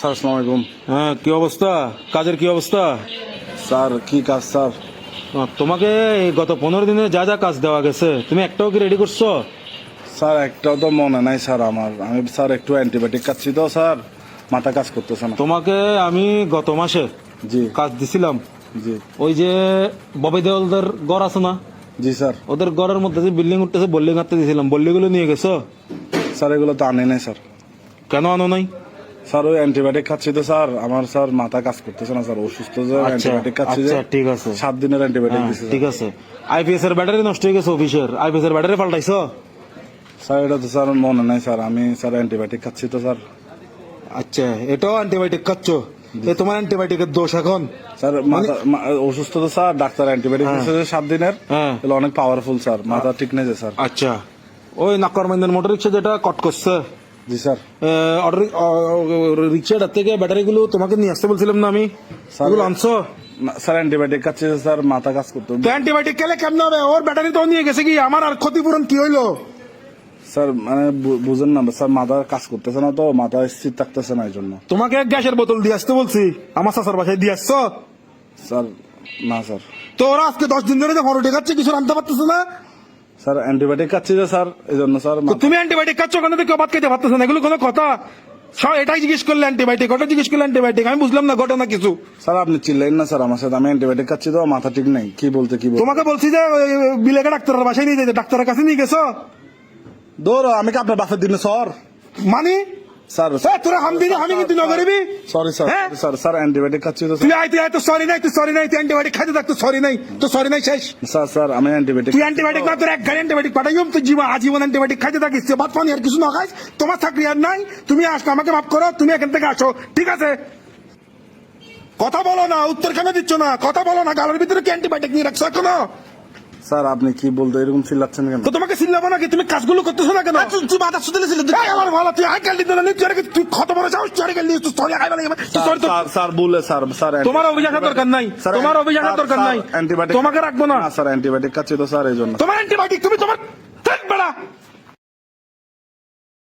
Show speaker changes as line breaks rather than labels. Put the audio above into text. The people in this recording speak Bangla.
স্যার আসসালামু আলাইকুম।
হ্যাঁ, কি অবস্থা? কাজের কি অবস্থা?
স্যার কি কাজ স্যার?
তোমাকে এই গত 15 দিনে যা যা কাজ দেওয়া গেছে তুমি একটাও কি রেডি করছো?
স্যার একটাও তো মনে নাই স্যার আমার। আমি স্যার একটু অ্যান্টিবায়োটিক খাচ্ছি তো স্যার, মাথা কাজ করতেছে না।
তোমাকে আমি গত মাসে
জি
কাজ দিছিলাম।
জি
ওই যে ববি দেওয়ালদের ঘর আছে না,
জি স্যার।
ওদের ঘরের মধ্যে যে বিল্ডিং উঠতেছে বল্লিং আনতে দিয়েছিলাম, বল্লিগুলো নিয়ে গেছো?
স্যার এগুলো তো আনি নাই স্যার।
কেন আনো নাই?
স্যার ওই অ্যান্টিবায়োটিক খাচ্ছি তো স্যার, আমার স্যার মাথা কাজ করতেছে না স্যার, অসুস্থ যে অ্যান্টিবায়োটিক খাচ্ছি যে।
আচ্ছা, ঠিক আছে।
7 দিনের অ্যান্টিবায়োটিক
হ্যাঁ,
দিছি
ঠিক আছে। আইপিএস এর ব্যাটারি নষ্ট হয়ে গেছে অফিসের, আইপিএস এর ব্যাটারি পাল্টাইছো?
স্যার এটা তো স্যার মনে নাই স্যার, আমি স্যার অ্যান্টিবায়োটিক খাচ্ছি তো স্যার।
আচ্ছা, এটাও অ্যান্টিবায়োটিক খাচ্ছো? এ তোমার অ্যান্টিবায়োটিকের দোষ এখন?
স্যার মাথা অসুস্থ তো স্যার, ডাক্তার অ্যান্টিবায়োটিক দিচ্ছে যে 7 দিনের।
হ্যাঁ।
এগুলো অনেক পাওয়ারফুল স্যার, মাথা ঠিক নেই যে স্যার।
আচ্ছা, ওই নাকরমাইন্দার মোটর রিক্সা যেটা কট করছে,
জি স্যার।
রিক্সাটার থেকে ব্যাটারি গুলো তোমাকে নিয়ে আসতে বলছিলাম না আমি,
স্যার-
ওগুলো আনছো?
স্যার অ্যান্টিবায়োটিক খাচ্ছি যে স্যার, মাথা কাজ করতে।
অ্যান্টিবায়োটিক খেলে কেমন হবে? ওর ব্যাটারি তো নিয়ে গেছে, কি আমার আর ক্ষতিপূরণ কি হইলো?
স্যার মানে বুঝেন না স্যার, মাথা কাজ করতেছে না তো, মাথা স্থির থাকতেছে না এই জন্য।
তোমাকে এক গ্যাসের বোতল দিয়ে আসতে বলছি, আমার চাচার বাসায় দিয়ে আসছো?
স্যার না স্যার।
তো ওরা আজকে 10 দিন ধরে হরটে খাচ্ছে, কিছু আনতে পারতেছে না।
স্যার অ্যান্টিবায়োটিক খাচ্ছি যে স্যার, এই জন্য স্যার।
তো তুমি অ্যান্টিবায়োটিক খাচ্ছ কেন? তো কেউ ভাত খেতে পারতেছে না, এগুলো কোনো কথা? সব এটাই জিজ্ঞেস করলে অ্যান্টিবায়োটিক, ওটা জিজ্ঞেস করলে অ্যান্টিবায়োটিক, আমি বুঝলাম না ঘটনা কিছু।
স্যার আপনি চিল্লেন না স্যার আমার সাথে, আমি অ্যান্টিবায়োটিক খাচ্ছি তো, মাথা ঠিক নেই। কি বলতে কি বলতে?
তোমাকে বলছি যে বিলেকে ডাক্তারের বাসায় নিয়ে যেতে, ডাক্তারের কাছে নিয়ে গেছো?
দৌড়, আমি কি আপনার বাসের দিনে স্যার?
মানে
স্যার
তোরা হাম দিবি, আমি কিন্তু নগরিবি।
সরি স্যার,
হ্যাঁ?
স্যার স্যার অ্যান্টিবায়োটিক খাচ্ছি তো
তুই আইতে আয়, তো সরি নাই, তুই সরি নাই, তুই অ্যান্টিবায়োটিক খাইতে থাক, তো সরি নাই, তো সরি নাই শেষ।
স্যার। স্যার আমি অ্যান্টিবায়োটিক।
তুই অ্যান্টিবায়োটিক না, তোর এক গাড়ি অ্যান্টিবায়োটিক পাঠাইম, তুই আজীবন অ্যান্টিবায়োটিক খাইতে থাকিস, বাদ পানি আর কিছু না খাইস, তোমার চাকরি আর নাই। তুমি আসো, আমাকে মাফ করো, তুমি এখান থেকে আসো, ঠিক আছে? কথা বলো না, উত্তর কেন দিচ্ছ না? কথা বলো না, গালের ভিতরে কি অ্যান্টিবায়োটিক নিয়ে রাখছো এখনো?
স্যার আপনি কি বলতে এরকম চিল্লাচ্ছেন কেন?
তো তোমাকে চিল্লাবো নাকি? তুমি কাজগুলো করতেছো না কেন? তুই মাথা সুতলে ছিল, আমার ভালো, তুই আই কাল দিতে না, তুই কত বড় যাও, চড়ে গেলি, তুই সরি আই বলে
স্যার স্যার বলে স্যার। স্যার
তোমার অভিযোগের দরকার নাই, তোমার অভিযোগের দরকার নাই,
অ্যান্টিবায়োটিক
তোমাকে রাখবো না।
স্যার অ্যান্টিবায়োটিক খাচ্ছি তো স্যার, এই জন্য।
তোমার অ্যান্টিবায়োটিক, তুমি তোমার বেড়া